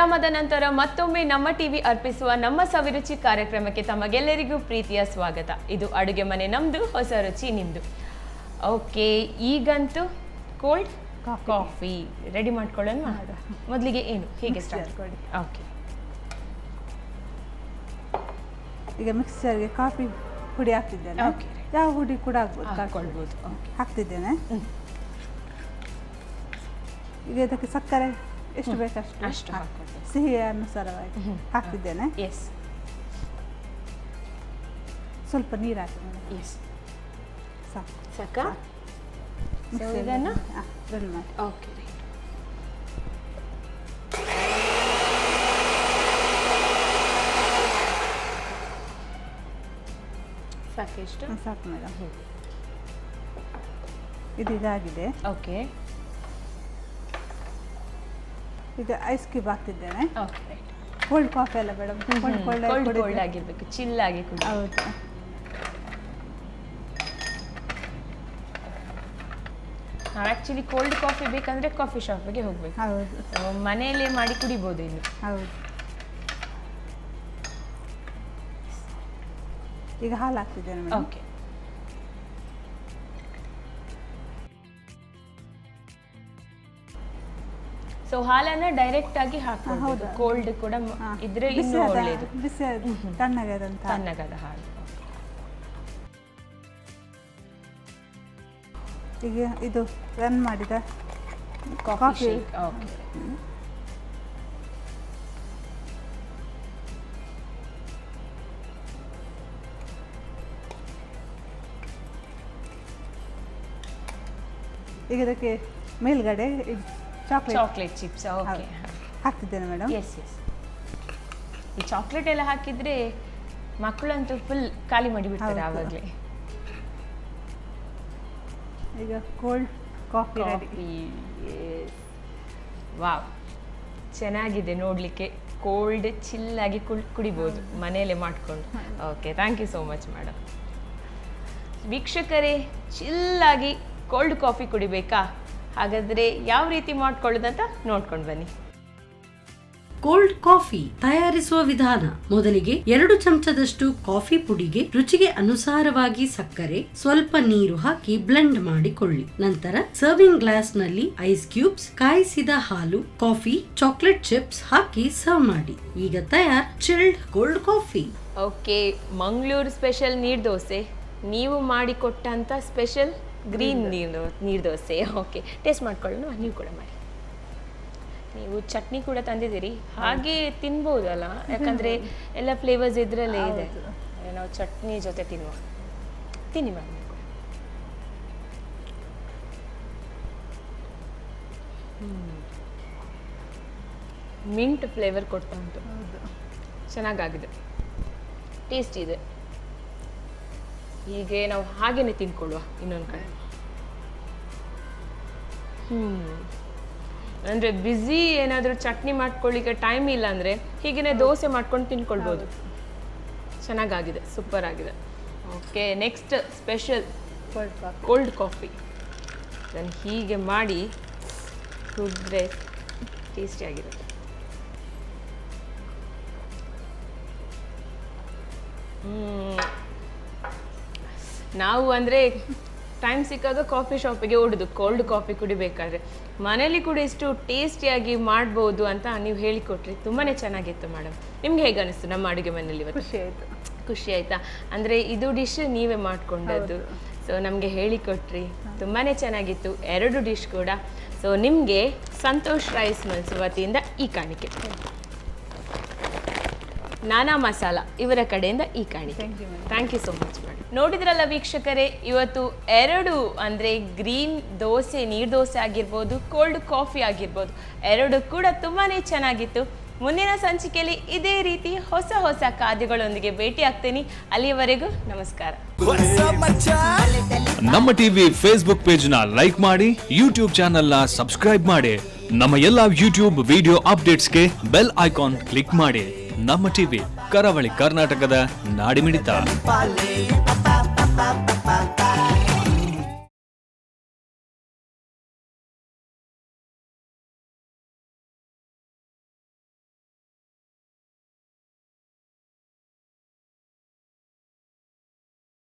ವಿರಾಮದ ನಂತರ ಮತ್ತೊಮ್ಮೆ ನಮ್ಮ ಟಿವಿ ಅರ್ಪಿಸುವ ನಮ್ಮ ಸವಿರುಚಿ ಕಾರ್ಯಕ್ರಮಕ್ಕೆ ತಮಗೆಲ್ಲರಿಗೂ ಪ್ರೀತಿಯ ಸ್ವಾಗತ. ಇದು ಅಡುಗೆ ಮನೆ ನಮ್ದು, ಹೊಸ ರುಚಿ ನಿಮ್ದು. ಓಕೆ, ಈಗಂತೂ ಕೋಲ್ಡ್ ಕಾಫಿ ರೆಡಿ ಮಾಡ್ಕೊಳ್ಳೋಣ. ಮೊದಲಿಗೆ ಏನು ಹೇಗೆ ಸ್ಟಾರ್ಟ್ ಮಾಡಿ? ಓಕೆ, ಈಗ ಮಿಕ್ಸರ್ಗೆ ಕಾಫಿ ಪುಡಿ ಹಾಕ್ತಿದ್ದೇನೆ. ಓಕೆ, ಯಾವ ಪುಡಿ ಕೂಡ ಆಗ್ಬೋದು, ಹಾಕ್ಕೊಳ್ಬೋದು. ಹಾಕ್ತಿದ್ದೇನೆ. ಈಗ ಇದಕ್ಕೆ ಸಕ್ಕರೆ ಎಷ್ಟು ಬೇಕಷ್ಟು ಅಷ್ಟು ಹಾಕ್ಕೊಳ್ಬೋದು. ಸಿಹಿ ಅನುಸಾರವಾಗಿ ಹಾಕ್ತಿದ್ದೇನೆ. ಎಸ್, ಸ್ವಲ್ಪ ನೀರು ಹಾಕಿ ಎಸ್, ಸಾಕು. ಸಾಕಾ? ಇದನ್ನು ರೆಡಿ ಮಾಡಿ. ಓಕೆ, ಸಾಕೆಷ್ಟು? ಸಾಕು ಮೇಡಮ್. ಇದು ಇದಾಗಿದೆ. ಓಕೆ, ಈಗ ಐಸ್ ಕ್ಯೂಬ್ ಹಾಕ್ತಿದ್ದೇನೆ. Okay, right. ಕೋಲ್ಡ್ ಕಾಫಿ ಅಲ್ಲ ಮೇಡಮ್, ಕೋಲ್ಡ್ ಆಗಿರ್ಬೇಕು, ಚಿಲ್ ಆಗಿ ಕುಡಿ. ಹೌದು. ನಾವು ಆ್ಯಕ್ಚುಲಿ ಕೋಲ್ಡ್ ಕಾಫಿ ಬೇಕಂದ್ರೆ ಕಾಫಿ ಶಾಪಿಗೆ ಹೋಗ್ಬೇಕು. ಹೌದು, ಮನೆಯಲ್ಲೇ ಮಾಡಿ ಕುಡಿಬೋದು ಇನ್ನು. ಹೌದು. ಈಗ ಹಾಲು ಹಾಕ್ತಿದ್ದೇನೆ ಮೇಡಮ್. ಓಕೆ, ಸೊ ಹಾಲನ್ನ ಡೈರೆಕ್ಟ್ ಆಗಿ ಹಾಕ್ಬೋದು. ಹೌದು. ಕೋಲ್ಡ್ ಕೂಡ ಇದ್ರೆ ಇನ್ನೂ ಒಳ್ಳೆಯದು. ಬಿಸಿ ತಣ್ಣಗಾದಂತ ತಣ್ಣಗಾದ ಹಾಲು. ಈಗ ಇದು ರನ್ ಮಾಡಿದ ಕಾಫಿ ಶೇಕ್. ಓಕೆ, ಈಗ ಇದಕ್ಕೆ ಮೇಲ್ಗಡೆ ಚಾಕ್ಲೇಟ್ ಚಿಪ್ಸ್. ಓಕೆ, ಹಾಕ್ತಿದ್ದೇನೆ ಮೇಡಮ್. Yes yes. ಈ ಚಾಕ್ಲೇಟ್ ಎಲ್ಲ ಹಾಕಿದ್ರೆ ಮಕ್ಕಳಂತೂ ಫುಲ್ ಖಾಲಿ ಮಾಡಿಬಿಡ್ತಾರೆ ಆವಾಗಲೇ. ಈಗ ಕೋಲ್ಡ್ ಕಾಫಿ ರೆಡಿ. ವಾವ್, ಚೆನ್ನಾಗಿದೆ ನೋಡಲಿಕ್ಕೆ. ಕೋಲ್ಡ್ ಚಿಲ್ಲಾಗಿ ಕುಡಿಬೋದು ಮನೆಯಲ್ಲೇ ಮಾಡಿಕೊಂಡು. Okay, thank you so much madam. ವೀಕ್ಷಕರೇ, ಚಿಲ್ಲಾಗಿ ಕೋಲ್ಡ್ ಕಾಫಿ ಕುಡಿಬೇಕಾ? ಹಾಗಾದರೆ ಯಾವ ರೀತಿ ಮಾಡ್ಕೊಳ್ಳೋದಂತ ನೋಡ್ಕೊಂಡು ಬನ್ನಿ. ಕೋಲ್ಡ್ ಕಾಫಿ ತಯಾರಿಸುವ ವಿಧಾನ: ಮೊದಲಿಗೆ 2 ಚಮಚದಷ್ಟು ಕಾಫಿ ಪುಡಿಗೆ ರುಚಿಗೆ ಅನುಸಾರವಾಗಿ ಸಕ್ಕರೆ, ಸ್ವಲ್ಪ ನೀರು ಹಾಕಿ ಬ್ಲೆಂಡ್ ಮಾಡಿಕೊಳ್ಳಿ. ನಂತರ ಸರ್ವಿಂಗ್ ಗ್ಲಾಸ್ ನಲ್ಲಿ ಐಸ್ ಕ್ಯೂಬ್ಸ್, ಕಾಯಿಸಿದ ಹಾಲು, ಕಾಫಿ, ಚಾಕ್ಲೇಟ್ ಚಿಪ್ಸ್ ಹಾಕಿ ಸರ್ವ್ ಮಾಡಿ. ಈಗ ತಯಾರ್ chilled cold coffee. Okay, Mangaluru special ನೀರು ದೋಸೆ, ನೀವು ಮಾಡಿಕೊಟ್ಟಂತ ಸ್ಪೆಷಲ್ ಗ್ರೀನ್ ನೀರು ದೋಸೆ. ಓಕೆ, ಟೇಸ್ಟ್ ಮಾಡ್ಕೊಳ್ಳೋಣ. ನೀವು ಕೂಡ ಮಾಡಿ. ನೀವು ಚಟ್ನಿ ಕೂಡ ತಂದಿದ್ದೀರಿ, ಹಾಗೆ ತಿನ್ಬೋದಲ್ಲ, ಯಾಕಂದರೆ ಎಲ್ಲ ಫ್ಲೇವರ್ಸ್ ಇದರಲ್ಲೇ ಇದೆ. ನಾವು ಚಟ್ನಿ ಜೊತೆ ತಿನ್ನುವ. ತಿನ್ನಿ ಮಾಡಿ. ಮಿಂಟ್ ಫ್ಲೇವರ್ ಕೊಡ್ತಾ ಉಂಟು, ಚೆನ್ನಾಗಾಗಿದೆ, ಟೇಸ್ಟ್ ಇದೆ. ಹೀಗೆ ನಾವು ಹಾಗೇನೆ ತಿನ್ಕೊಳ್ಳುವ ಇನ್ನೊಂದು ಕಡೆ. ಅಂದರೆ ಬ್ಯುಸಿ ಏನಾದರೂ ಚಟ್ನಿ ಮಾಡ್ಕೊಳ್ಳಿಕ್ಕೆ ಟೈಮ್ ಇಲ್ಲ ಅಂದರೆ ಹೀಗೇ ದೋಸೆ ಮಾಡ್ಕೊಂಡು ತಿನ್ಕೊಳ್ಬೋದು. ಚೆನ್ನಾಗಾಗಿದೆ, ಸೂಪರ್ ಆಗಿದೆ. Okay, next special cold coffee. ಅದನ್ನು ಹೀಗೆ ಮಾಡಿ ಕುಡಿದ್ರೆ ಟೇಸ್ಟಿಯಾಗಿರುತ್ತೆ. ನಾವು ಅಂದರೆ ಟೈಮ್ ಸಿಕ್ಕಾಗ ಕಾಫಿ ಶಾಪಿಗೆ ಓಡೋದು ಕೋಲ್ಡ್ ಕಾಫಿ ಕುಡಿಬೇಕಾದ್ರೆ. ಮನೇಲಿ ಕೂಡ ಇಷ್ಟು ಟೇಸ್ಟಿಯಾಗಿ ಮಾಡ್ಬೋದು ಅಂತ ನೀವು ಹೇಳಿಕೊಟ್ರಿ, ತುಂಬಾ ಚೆನ್ನಾಗಿತ್ತು ಮೇಡಮ್. ನಿಮ್ಗೆ ಹೇಗೆ ಅನಿಸ್ತು ನಮ್ಮ ಅಡುಗೆ ಮನೆಯಲ್ಲಿ ಇವತ್ತು? ಖುಷಿ ಆಯಿತು. ಖುಷಿ ಆಯಿತಾ? ಅಂದರೆ ಇದು ಡಿಶ್ ನೀವೇ ಮಾಡಿಕೊಂಡದ್ದು, ಸೊ ನಮಗೆ ಹೇಳಿಕೊಟ್ರಿ, ತುಂಬಾ ಚೆನ್ನಾಗಿತ್ತು 2 ಡಿಶ್ ಕೂಡ. ಸೊ ನಿಮಗೆ ಸಂತೋಷ್ ರೈಸ್ ಮಿಲ್ಸ್ ವತಿಯಿಂದ ಈ ಕಾಣಿಕೆ, ನಾನಾ ಮಸಾಲ ಇವರ ಕಡೆಯಿಂದ ಈ ಕಾಣಿಕೆ. Thank you so much madam. ನೋಡಿದ್ರಲ್ಲ ವೀಕ್ಷಕರೇ, ಇವತ್ತು 2 ಅಂದರೆ ಗ್ರೀನ್ ದೋಸೆ, ನೀರು ದೋಸೆ ಆಗಿರ್ಬೋದು, ಕೋಲ್ಡ್ ಕಾಫಿ ಆಗಿರ್ಬೋದು, 2 ಕೂಡ ತುಂಬಾ ಚೆನ್ನಾಗಿತ್ತು. ಮುಂದಿನ ಸಂಚಿಕೆಯಲ್ಲಿ ಇದೇ ರೀತಿ ಹೊಸ ಹೊಸ ಖಾದ್ಯಗಳೊಂದಿಗೆ ಭೇಟಿ ಆಗ್ತೀನಿ. ಅಲ್ಲಿಯವರೆಗೂ ನಮಸ್ಕಾರ. ನಮ್ಮ ಟಿವಿ ಫೇಸ್ಬುಕ್ ಪೇಜ್ ನ ಲೈಕ್ ಮಾಡಿ, ಯೂಟ್ಯೂಬ್ ಚಾನೆಲ್ ನ ಸಬ್ಸ್ಕ್ರೈಬ್ ಮಾಡಿ. ನಮ್ಮ ಎಲ್ಲಾ ಯೂಟ್ಯೂಬ್ ವಿಡಿಯೋ ಅಪ್ಡೇಟ್ಸ್ಗೆ ಬೆಲ್ ಐಕಾನ್ ಕ್ಲಿಕ್ ಮಾಡಿ. ನಮ್ಮ ಟಿವಿ, ಕರಾವಳಿ ಕರ್ನಾಟಕದ ನಾಡಿಮಿಡಿತ.